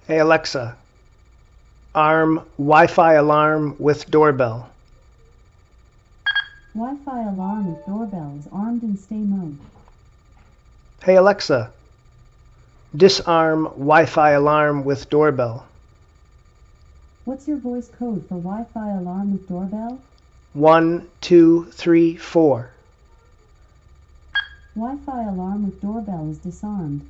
Hey Alexa, arm Wi-Fi alarm with doorbell. Wi-Fi alarm with doorbell is armed in stay mode. Hey Alexa, disarm Wi-Fi alarm with doorbell. What's your voice code for Wi-Fi alarm with doorbell? 1, 2, 3, 4. Wi-Fi alarm with doorbell is disarmed.